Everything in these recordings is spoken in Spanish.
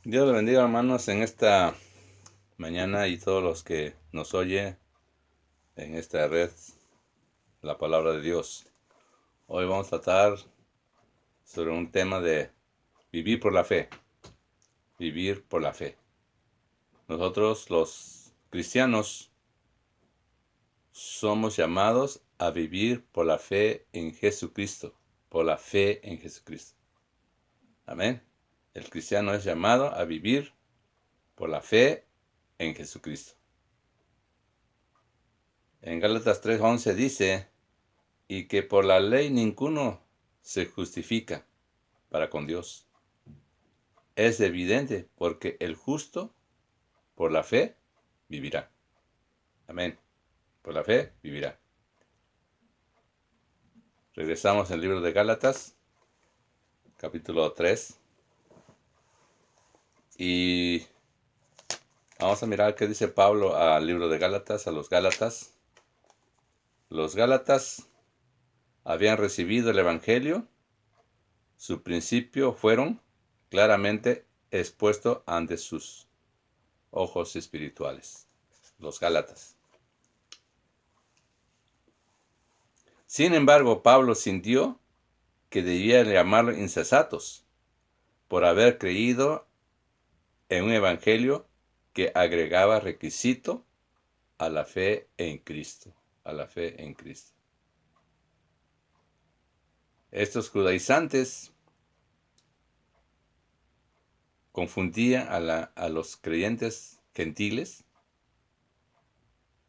Dios le bendiga, hermanos, en esta mañana y todos los que nos oyen en esta red, la palabra de Dios. Hoy vamos a tratar sobre un tema de vivir por la fe. Vivir por la fe. Nosotros, los cristianos, somos llamados a vivir por la fe en Jesucristo. Por la fe en Jesucristo. Amén. El cristiano es llamado a vivir por la fe en Jesucristo. En Gálatas 3:11 dice, y que por la ley ninguno se justifica para con Dios. Es evidente porque el justo por la fe vivirá. Amén. Por la fe vivirá. Regresamos al libro de Gálatas, capítulo 3. Y vamos a mirar qué dice Pablo al libro de Gálatas, a los Gálatas. Los Gálatas habían recibido el Evangelio. Su principio fueron claramente expuestos ante sus ojos espirituales. Los Gálatas. Sin embargo, Pablo sintió que debía llamarlos insensatos por haber creído en un evangelio que agregaba requisito a la fe en Cristo. A la fe en Cristo. Estos judaizantes confundían a los creyentes gentiles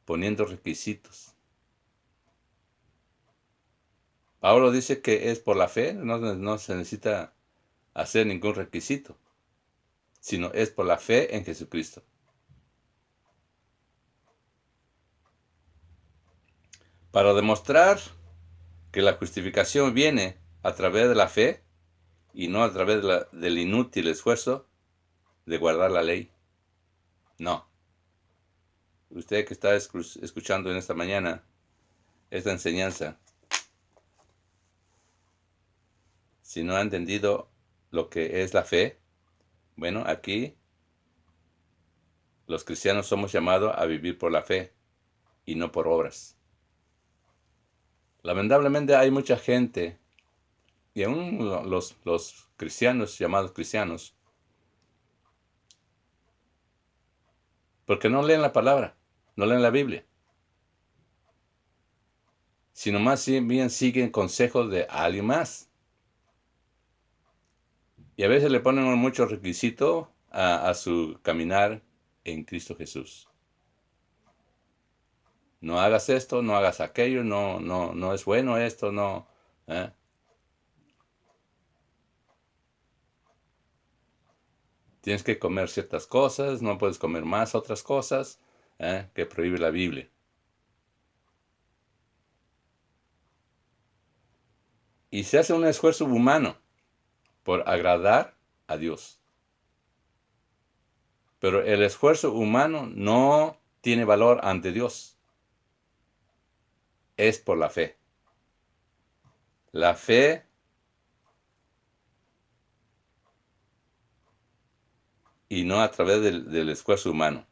poniendo requisitos. Pablo dice que es por la fe, no se necesita hacer ningún requisito, sino es por la fe en Jesucristo. Para demostrar que la justificación viene a través de la fe y no a través del inútil esfuerzo de guardar la ley. No. Usted que está escuchando en esta mañana esta enseñanza, si no ha entendido lo que es la fe, bueno, aquí los cristianos somos llamados a vivir por la fe y no por obras. Lamentablemente hay mucha gente, y aún los cristianos, llamados cristianos, porque no leen la palabra, no leen la Biblia, sino más bien siguen consejos de alguien más. Y a veces le ponen mucho requisito a su caminar en Cristo Jesús. No hagas esto, no hagas aquello, no es bueno esto, no. Tienes que comer ciertas cosas, no puedes comer más otras cosas que prohíbe la Biblia. Y se hace un esfuerzo humano por agradar a Dios. Pero el esfuerzo humano no tiene valor ante Dios. Es por la fe. La fe y no a través del esfuerzo humano.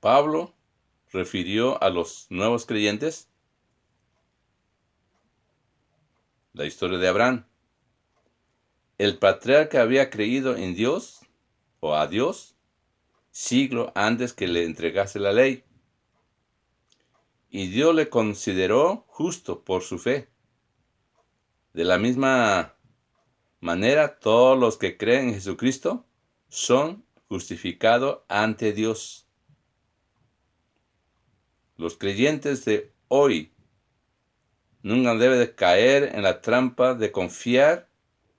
Pablo refirió a los nuevos creyentes la historia de Abraham. El patriarca había creído en Dios o a Dios siglo antes que le entregase la ley. Y Dios le consideró justo por su fe. De la misma manera, todos los que creen en Jesucristo son justificados ante Dios. Los creyentes de hoy nunca deben de caer en la trampa de confiar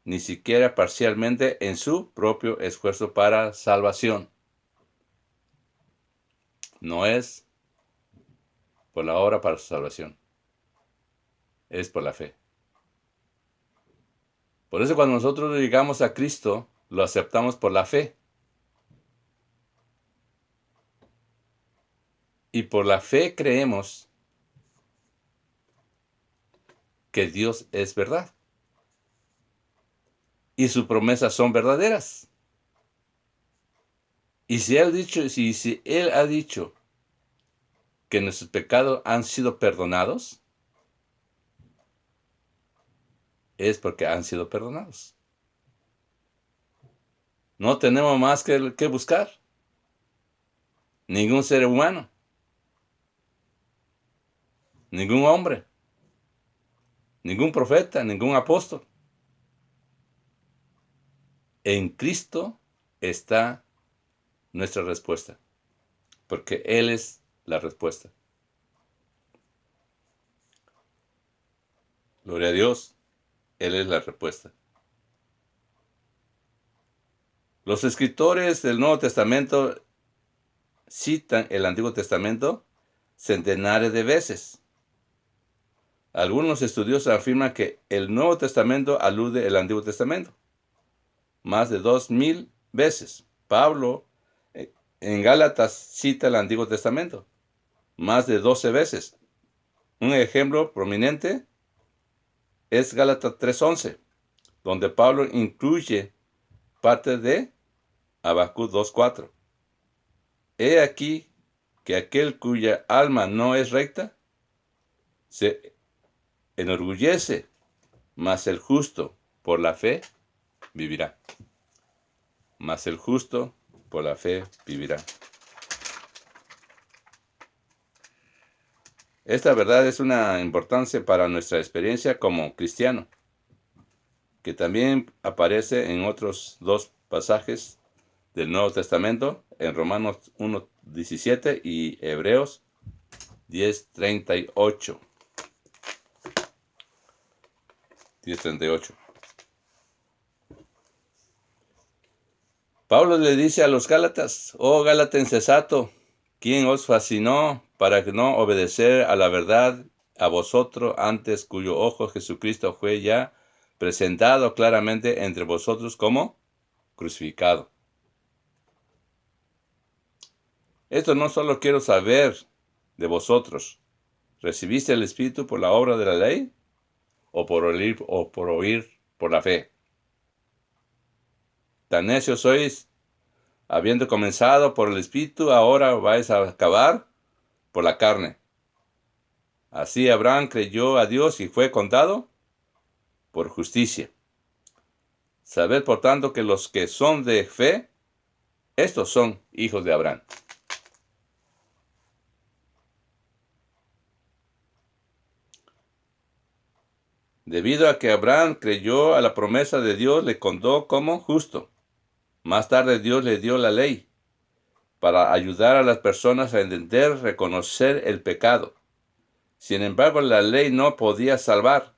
ni siquiera parcialmente en su propio esfuerzo para salvación. No es por la obra para su salvación, es por la fe. Por eso cuando nosotros llegamos a Cristo, lo aceptamos por la fe. Y por la fe creemos que Dios es verdad. Y sus promesas son verdaderas. Y si Él ha dicho que nuestros pecados han sido perdonados, es porque han sido perdonados. No tenemos más que buscar. Ningún ser humano, ningún hombre, ningún profeta, ningún apóstol. En Cristo está nuestra respuesta, porque Él es la respuesta. Gloria a Dios, Él es la respuesta. Los escritores del Nuevo Testamento citan el Antiguo Testamento centenares de veces. Algunos estudiosos afirman que el Nuevo Testamento alude al Antiguo Testamento más de 2000 veces. Pablo en Gálatas cita el Antiguo Testamento más de 12 veces. Un ejemplo prominente es Gálatas 3:11, donde Pablo incluye parte de Habacuc 2:4. He aquí que aquel cuya alma no es recta se enorgullece, mas el justo por la fe vivirá. Mas el justo por la fe vivirá. Esta verdad es una importancia para nuestra experiencia como cristiano, que también aparece en otros dos pasajes del Nuevo Testamento, en Romanos 1:17 y Hebreos 10:38. 10:38. Pablo le dice a los Gálatas: oh Gálatas insensato, ¿quién os fascinó para no obedecer a la verdad a vosotros, antes cuyo ojo Jesucristo fue ya presentado claramente entre vosotros como crucificado? Esto no solo quiero saber de vosotros. ¿Recibiste el Espíritu por la obra de la ley o por oír por la fe? Tan necios sois, habiendo comenzado por el Espíritu, ahora vais a acabar por la carne. Así Abraham creyó a Dios y fue contado por justicia. Sabed por tanto que los que son de fe, estos son hijos de Abraham. Debido a que Abraham creyó a la promesa de Dios, le contó como justo. Más tarde Dios le dio la ley para ayudar a las personas a entender, reconocer el pecado. Sin embargo, la ley no podía salvar,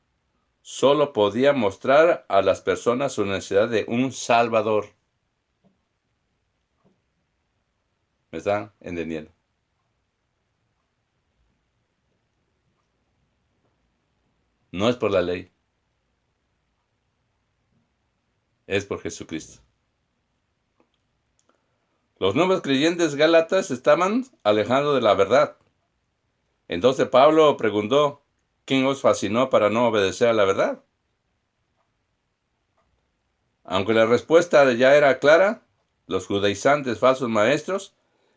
solo podía mostrar a las personas su necesidad de un Salvador. ¿Me están entendiendo? No es por la ley, es por Jesucristo. Los nuevos creyentes gálatas estaban alejando de la verdad. Entonces Pablo preguntó: ¿quién os fascinó para no obedecer a la verdad? Aunque la respuesta ya era clara, los judaizantes falsos maestros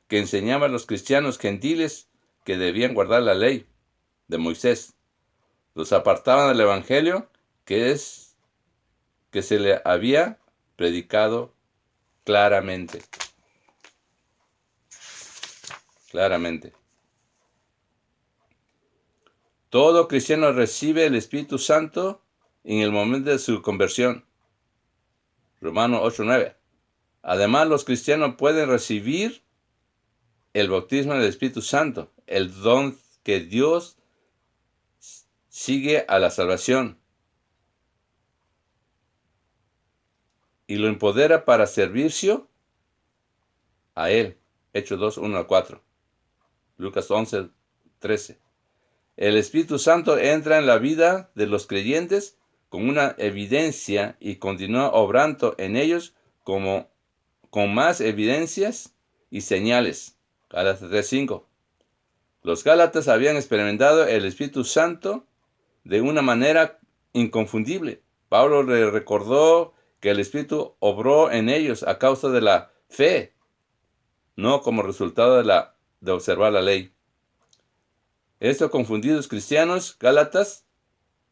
que enseñaban a los cristianos gentiles que debían guardar la ley de Moisés, los apartaban del evangelio que se le había predicado claramente. Claramente. Todo cristiano recibe el Espíritu Santo en el momento de su conversión. Romanos 8:9. Además, los cristianos pueden recibir el bautismo del Espíritu Santo, el don que Dios sigue a la salvación y lo empodera para servicio a Él. Hechos 2, 1 al 4. Lucas 11, 13. El Espíritu Santo entra en la vida de los creyentes con una evidencia y continúa obrando en ellos con más evidencias y señales. Gálatas 3:5. Los Gálatas habían experimentado el Espíritu Santo de una manera inconfundible. Pablo le recordó que el Espíritu obró en ellos a causa de la fe, no como resultado de observar la ley. Estos confundidos cristianos gálatas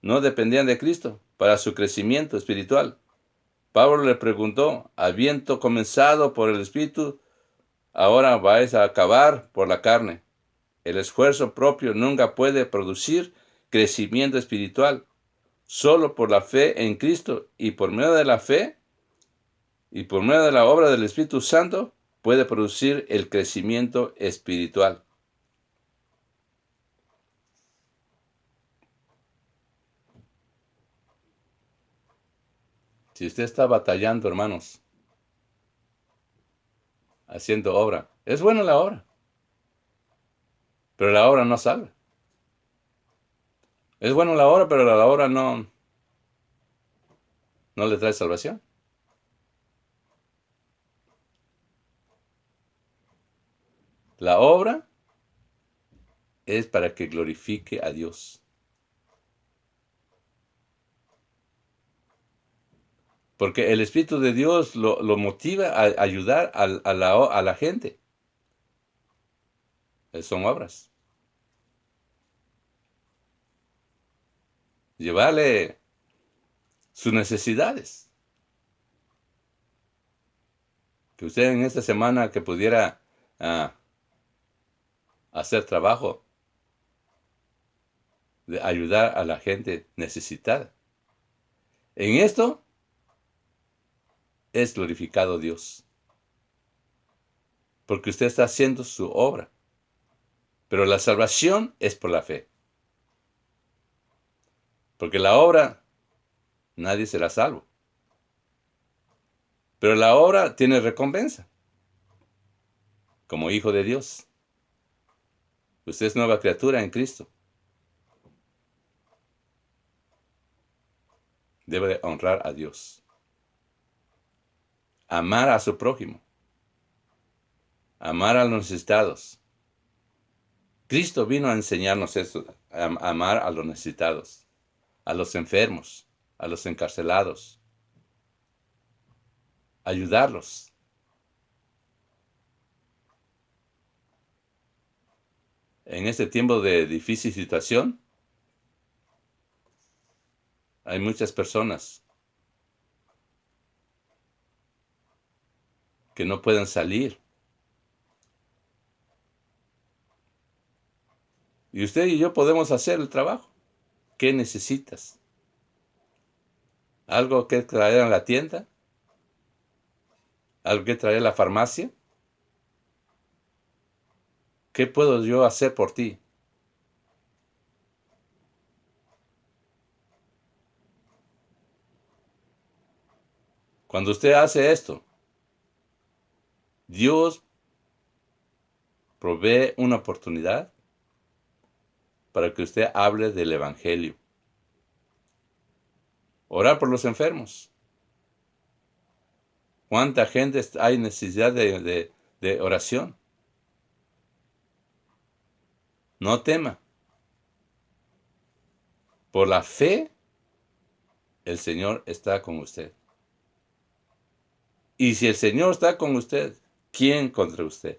no dependían de Cristo para su crecimiento espiritual. Pablo le preguntó, habiendo comenzado por el Espíritu, ahora vais a acabar por la carne. El esfuerzo propio nunca puede producir crecimiento espiritual. Solo por la fe en Cristo y por medio de la fe y por medio de la obra del Espíritu Santo puede producir el crecimiento espiritual. Si usted está batallando, hermanos, haciendo obra, es buena la obra, pero la obra no salva. Es buena la obra, pero la obra no le trae salvación. La obra es para que glorifique a Dios. Porque el Espíritu de Dios lo motiva a ayudar a la gente. Son obras. Llevarle sus necesidades. Que usted en esta semana que pudiera hacer trabajo de ayudar a la gente necesitada. En esto es glorificado Dios. Porque usted está haciendo su obra. Pero la salvación es por la fe. Porque la obra, nadie será salvo. Pero la obra tiene recompensa. Como hijo de Dios. Usted es nueva criatura en Cristo. Debe honrar a Dios. Amar a su prójimo. Amar a los necesitados. Cristo vino a enseñarnos eso, a amar a los necesitados, a los enfermos, a los encarcelados, ayudarlos. En este tiempo de difícil situación, hay muchas personas que no pueden salir. Y usted y yo podemos hacer el trabajo. ¿Qué necesitas? ¿Algo que traer a la tienda? ¿Algo que traer a la farmacia? ¿Qué puedo yo hacer por ti? Cuando usted hace esto, Dios provee una oportunidad para que usted hable del Evangelio. Orar por los enfermos. ¿Cuánta gente hay necesidad de oración? No tema. Por la fe, el Señor está con usted. Y si el Señor está con usted, ¿quién contra usted?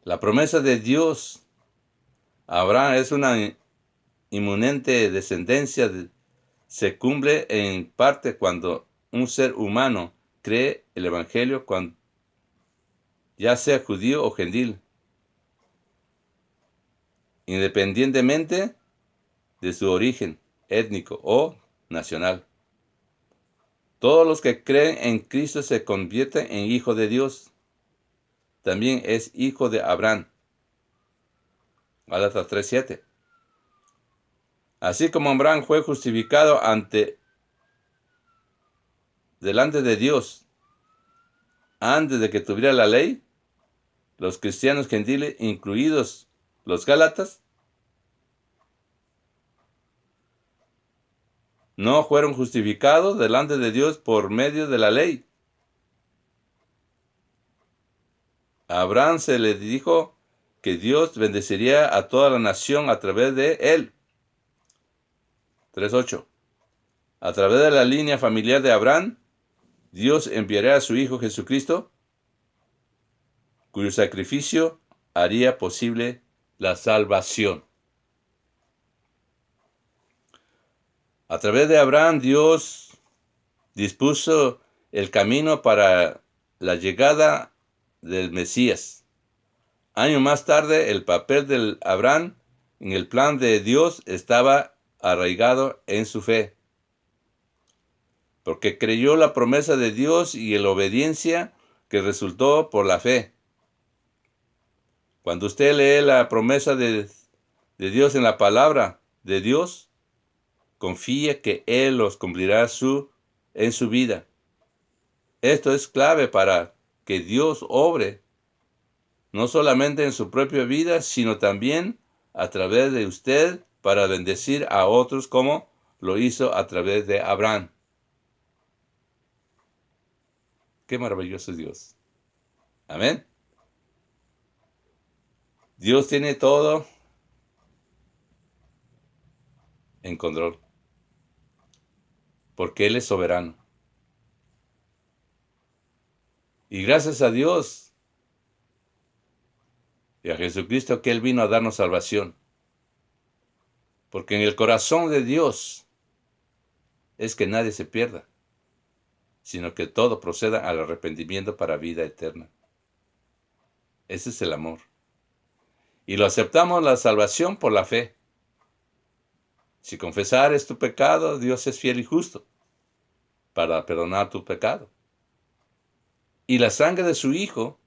La promesa de Dios a Abraham es una inminente descendencia. Se cumple en parte cuando un ser humano cree el Evangelio, ya sea judío o gentil, independientemente de su origen étnico o nacional. Todos los que creen en Cristo se convierten en hijos de Dios. también es hijo de Abraham. Gálatas 3:7. Así como Abraham fue justificado delante de Dios antes de que tuviera la ley, los cristianos gentiles, incluidos los gálatas, no fueron justificados delante de Dios por medio de la ley. A Abraham se le dijo que Dios bendeciría a toda la nación a través de él. 3:8. A través de la línea familiar de Abraham, Dios enviará a su Hijo Jesucristo, cuyo sacrificio haría posible la salvación. A través de Abraham, Dios dispuso el camino para la llegada del Mesías. Años más tarde, el papel de Abraham en el plan de Dios estaba arraigado en su fe, porque creyó la promesa de Dios y en la obediencia que resultó por la fe. Cuando usted lee la promesa de Dios en la palabra de Dios, confía que Él los cumplirá en su vida. Esto es clave para que Dios obre, no solamente en su propia vida, sino también a través de usted para bendecir a otros como lo hizo a través de Abraham. Qué maravilloso es Dios. Amén. Dios tiene todo en control, porque Él es soberano. Y gracias a Dios y a Jesucristo que Él vino a darnos salvación. Porque en el corazón de Dios es que nadie se pierda, sino que todo proceda al arrepentimiento para vida eterna. Ese es el amor. Y lo aceptamos la salvación por la fe. Si confesares tu pecado, Dios es fiel y justo para perdonar tu pecado. Y la sangre de su Hijo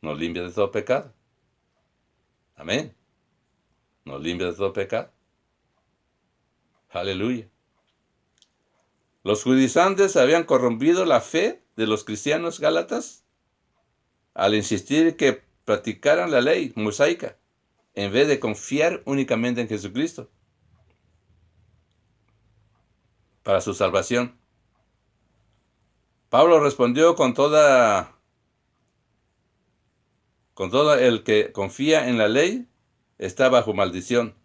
nos limpia de todo pecado. Amén. Nos limpia de todo pecado. Aleluya. Los judaizantes habían corrompido la fe de los cristianos gálatas al insistir que practicaran la ley mosaica en vez de confiar únicamente en Jesucristo para su salvación. Pablo respondió con todo el que confía en la ley está bajo maldición.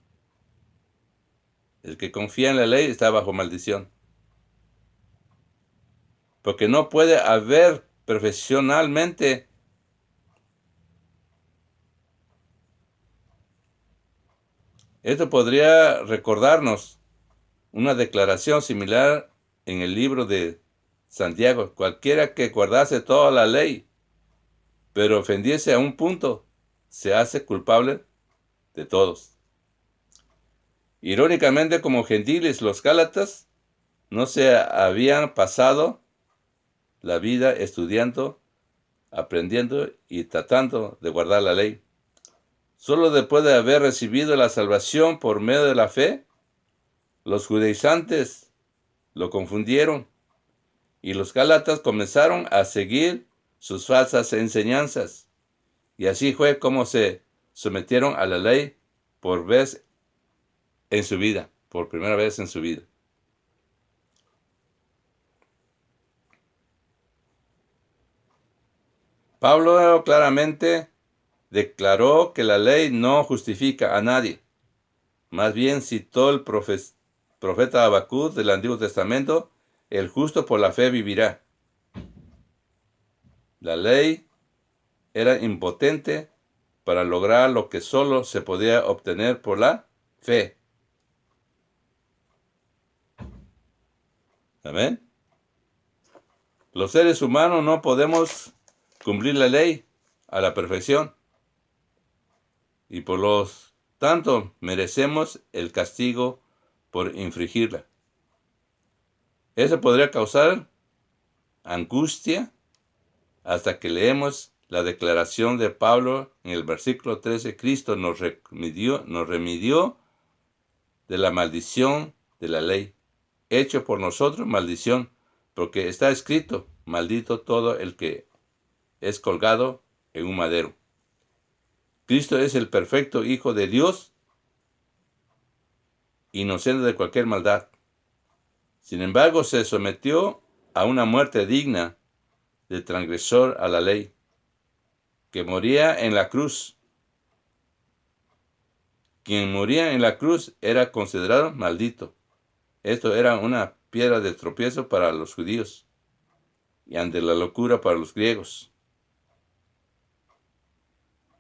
El que confía en la ley está bajo maldición. Porque no puede haber profesionalmente esto podría recordarnos una declaración similar en el libro de Santiago. Cualquiera que guardase toda la ley, pero ofendiese a un punto, se hace culpable de todos. Irónicamente, como gentiles, los gálatas no se habían pasado la vida estudiando, aprendiendo y tratando de guardar la ley. Solo después de haber recibido la salvación por medio de la fe, los judaizantes lo confundieron y los gálatas comenzaron a seguir sus falsas enseñanzas. Y así fue como se sometieron a la ley por primera vez en su vida. Pablo claramente declaró que la ley no justifica a nadie. Más bien citó el profeta Habacuc del Antiguo Testamento: el justo por la fe vivirá. La ley era impotente para lograr lo que solo se podía obtener por la fe. Amén. Los seres humanos no podemos cumplir la ley a la perfección y por lo tanto merecemos el castigo por infringirla. Eso podría causar angustia hasta que leemos la declaración de Pablo en el versículo 13, Cristo nos remedió de la maldición de la ley, hecho por nosotros maldición, porque está escrito, maldito todo el que es colgado en un madero. Cristo es el perfecto Hijo de Dios, inocente de cualquier maldad. Sin embargo, se sometió a una muerte digna de transgresor a la ley, que moría en la cruz. Quien moría en la cruz era considerado maldito. Esto era una piedra de tropiezo para los judíos y ante la locura para los griegos.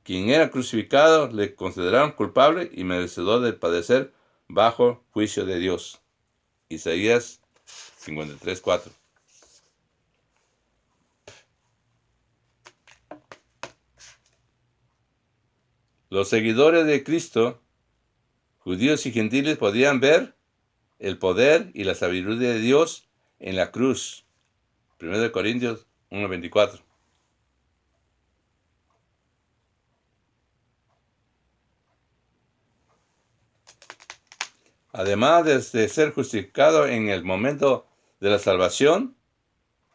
Quien era crucificado le consideraron culpable y merecedor de padecer bajo juicio de Dios. Isaías 53:4. Los seguidores de Cristo, judíos y gentiles, podían ver el poder y la sabiduría de Dios en la cruz. 1 Corintios 1:24. Además de ser justificado en el momento de la salvación,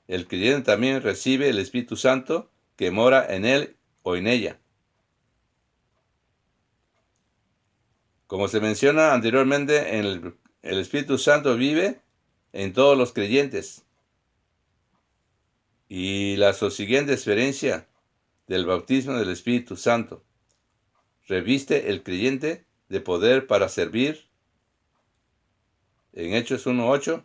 el creyente también recibe el Espíritu Santo que mora en él o en ella. Como se menciona anteriormente, el Espíritu Santo vive en todos los creyentes. Y la subsiguiente experiencia del bautismo del Espíritu Santo reviste el creyente de poder para servir. En Hechos 1:8,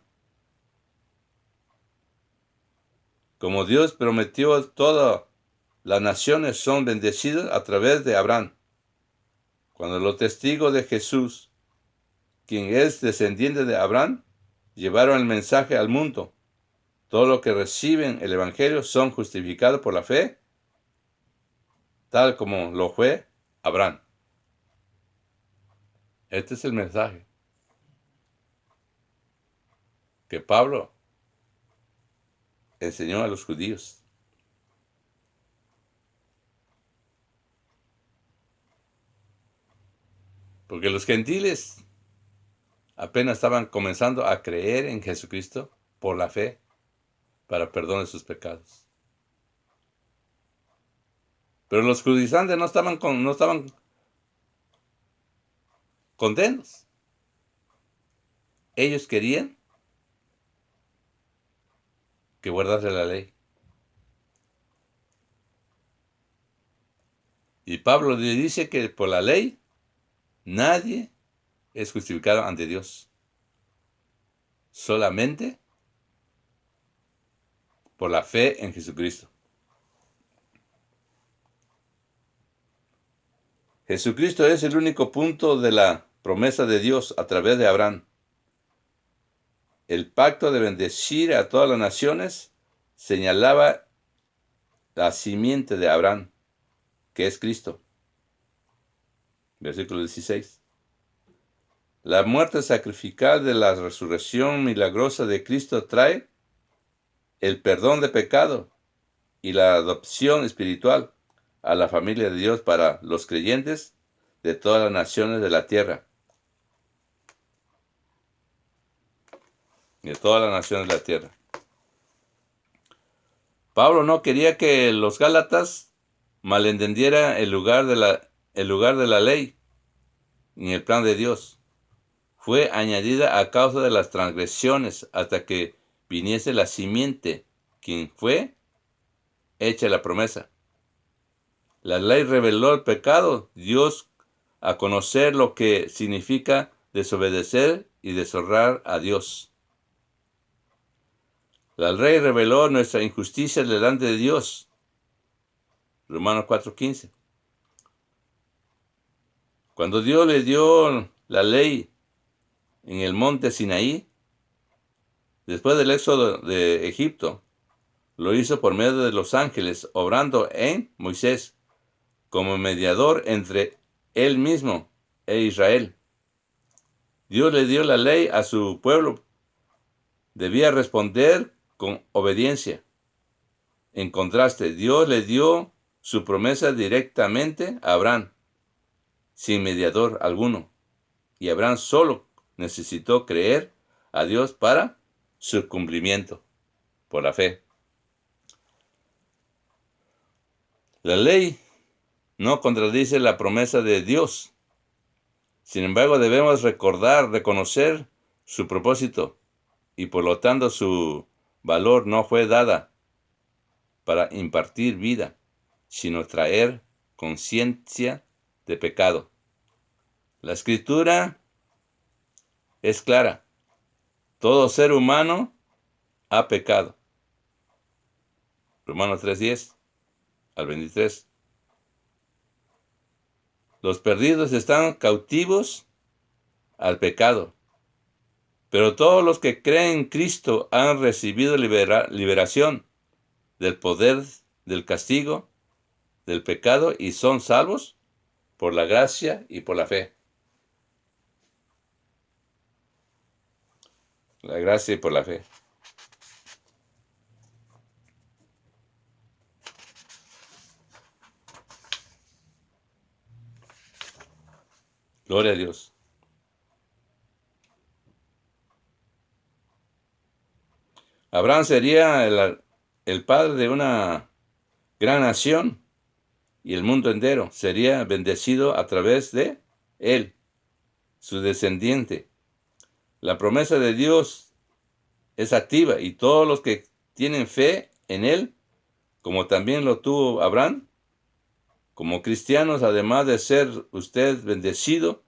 como Dios prometió, todas las naciones son bendecidas a través de Abraham. Cuando los testigos de Jesús, quien es descendiente de Abraham, llevaron el mensaje al mundo, todos los que reciben el Evangelio son justificados por la fe, tal como lo fue Abraham. Este es el mensaje que Pablo enseñó a los judíos. Porque los gentiles apenas estaban comenzando a creer en Jesucristo por la fe para perdón de sus pecados. Pero los judaizantes no estaban contentos. Ellos querían que guardase la ley. Y Pablo le dice que por la ley nadie es justificado ante Dios. Solamente por la fe en Jesucristo. Jesucristo es el único punto de la promesa de Dios a través de Abraham. El pacto de bendecir a todas las naciones señalaba la simiente de Abraham, que es Cristo. Versículo 16. La muerte sacrificial de la resurrección milagrosa de Cristo trae el perdón de pecado y la adopción espiritual a la familia de Dios para los creyentes de todas las naciones de la tierra. De todas las naciones de la tierra. Pablo no quería que los gálatas malentendieran el lugar de la ley ni el plan de Dios. Fue añadida a causa de las transgresiones hasta que viniese la simiente, quien fue hecha la promesa. La ley reveló el pecado, Dios a conocer lo que significa desobedecer y deshonrar a Dios. La ley reveló nuestra injusticia delante de Dios. Romanos 4:15. Cuando Dios le dio la ley en el monte Sinaí, después del éxodo de Egipto, lo hizo por medio de los ángeles, obrando en Moisés como mediador entre él mismo e Israel. Dios le dio la ley a su pueblo. Debía responder con obediencia. En contraste, Dios le dio su promesa directamente a Abraham, sin mediador alguno. Y Abraham solo necesitó creer a Dios para su cumplimiento, por la fe. La ley no contradice la promesa de Dios. Sin embargo, debemos reconocer su propósito y por lo tanto su valor no fue dada para impartir vida, sino traer conciencia de pecado. La Escritura es clara. Todo ser humano ha pecado. Romanos 3:10 al 23. Los perdidos están cautivos al pecado, pero todos los que creen en Cristo han recibido liberación del poder del castigo, del pecado, y son salvos por la gracia y por la fe. La gracia y por la fe. Gloria a Dios. Abraham sería el padre de una gran nación y el mundo entero sería bendecido a través de él, su descendiente. La promesa de Dios es activa y todos los que tienen fe en él, como también lo tuvo Abraham, como cristianos, además de ser usted bendecido,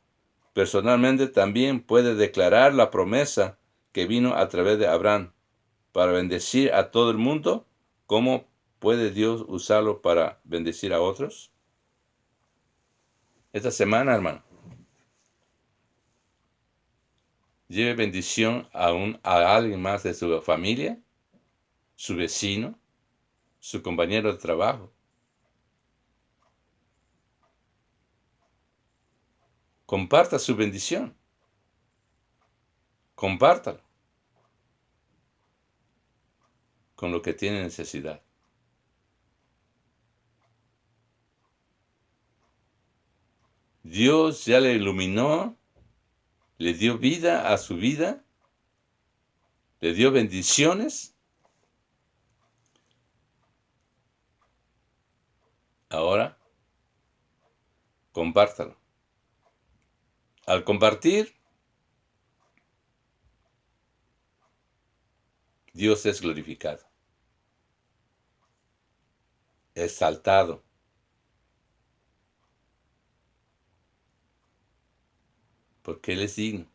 personalmente también puede declarar la promesa que vino a través de Abraham para bendecir a todo el mundo. ¿Cómo puede Dios usarlo para bendecir a otros? Esta semana, hermano, lleve bendición a alguien más de su familia, su vecino, su compañero de trabajo. Comparta su bendición. Compártalo con lo que tiene necesidad. Dios ya le iluminó, le dio vida a su vida, le dio bendiciones. Ahora, compártalo. Al compartir, Dios es glorificado, exaltado. Porque Él es digno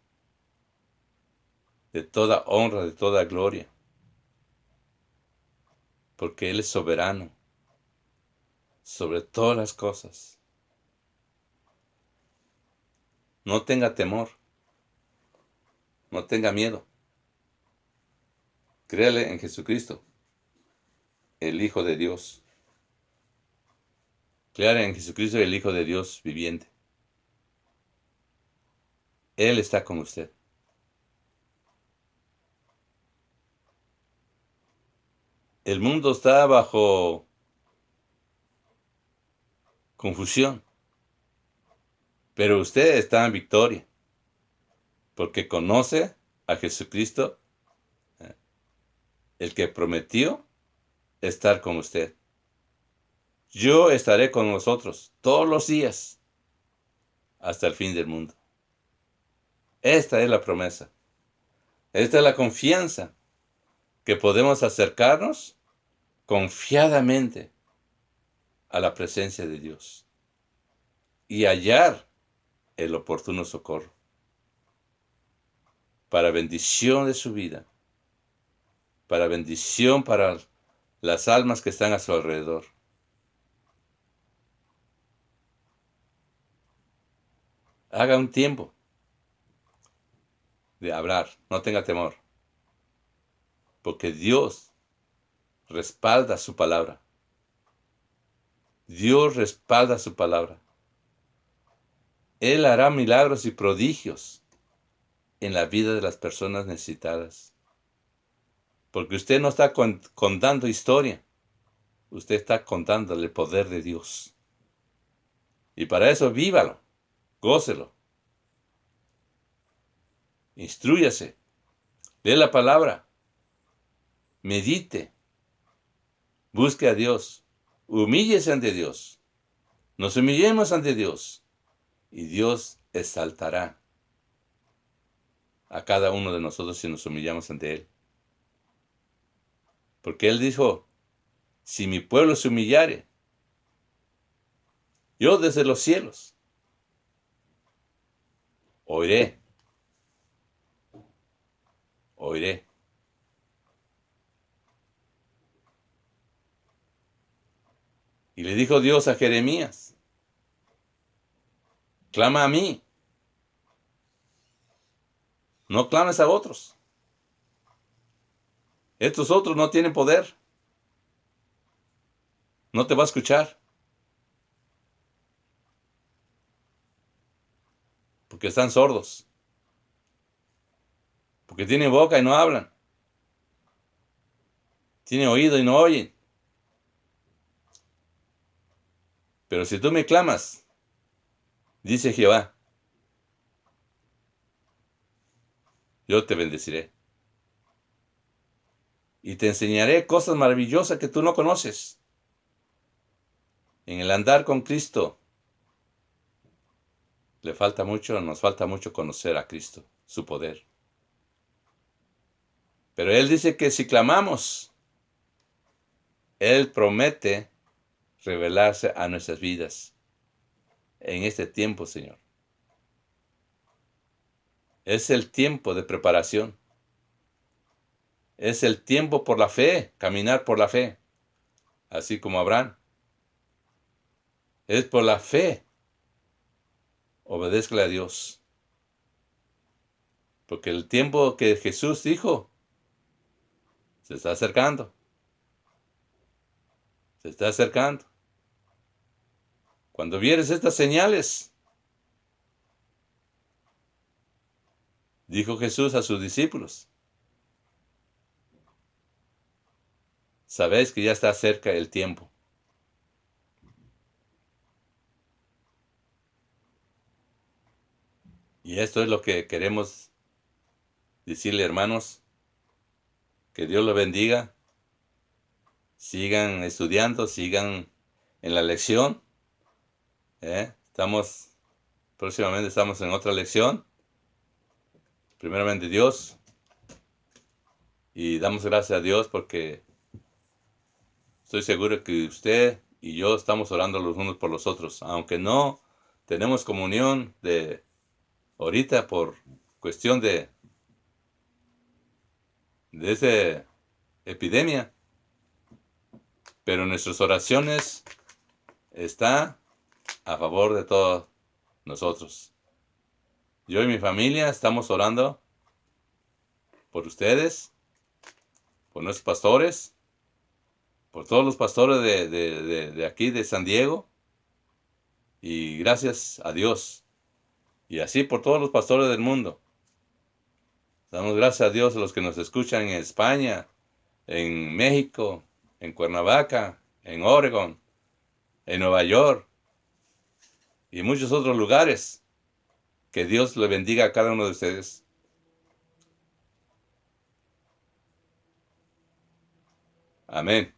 de toda honra, de toda gloria. Porque Él es soberano sobre todas las cosas. No tenga temor. No tenga miedo. Créale en Jesucristo, el Hijo de Dios. Créale en Jesucristo, el Hijo de Dios viviente. Él está con usted. El mundo está bajo confusión, pero usted está en victoria, porque conoce a Jesucristo, el que prometió estar con usted. Yo estaré con vosotros todos los días hasta el fin del mundo. Esta es la promesa. Esta es la confianza que podemos acercarnos confiadamente a la presencia de Dios y hallar el oportuno socorro para bendición de su vida, para bendición para las almas que están a su alrededor. Haga un tiempo de hablar, no tenga temor, porque Dios respalda su palabra. Dios respalda su palabra. Él hará milagros y prodigios en la vida de las personas necesitadas. Porque usted no está contando historia. usted está contándole el poder de Dios. Y para eso vívalo, gócelo, instrúyase, lee la palabra, medite, busque a Dios, humíllese ante Dios. Nos humillemos ante Dios y Dios exaltará a cada uno de nosotros si nos humillamos ante Él. Porque Él dijo, si mi pueblo se humillare, yo desde los cielos oiré. Y le dijo Dios a Jeremías, clama a mí, no clames a otros. Estos otros no tienen poder. No te va a escuchar. Porque están sordos. Porque tienen boca y no hablan. Tienen oído y no oyen. Pero si tú me clamas, dice Jehová, yo te bendeciré. Y te enseñaré cosas maravillosas que tú no conoces. En el andar con Cristo, nos falta mucho conocer a Cristo, su poder. Pero Él dice que si clamamos, Él promete revelarse a nuestras vidas en este tiempo, Señor. Es el tiempo de preparación. Es el tiempo por la fe, caminar por la fe, así como Abraham. Es por la fe. Obedézcale a Dios. Porque el tiempo que Jesús dijo se está acercando. Se está acercando. Cuando vieres estas señales, dijo Jesús a sus discípulos, sabéis que ya está cerca el tiempo. Y esto es lo que queremos decirle, hermanos, que Dios los bendiga. Sigan estudiando, sigan en la lección. Próximamente estamos en otra lección. Primeramente Dios. Y damos gracias a Dios porque estoy seguro que usted y yo estamos orando los unos por los otros. Aunque no tenemos comunión de ahorita por cuestión de esa epidemia. Pero nuestras oraciones están a favor de todos nosotros. Yo y mi familia estamos orando por ustedes, por nuestros pastores, por todos los pastores de aquí de San Diego. Y gracias a Dios. Y así por todos los pastores del mundo. Damos gracias a Dios a los que nos escuchan en España, en México, en Cuernavaca, en Oregon, en Nueva York y en muchos otros lugares. Que Dios le bendiga a cada uno de ustedes. Amén.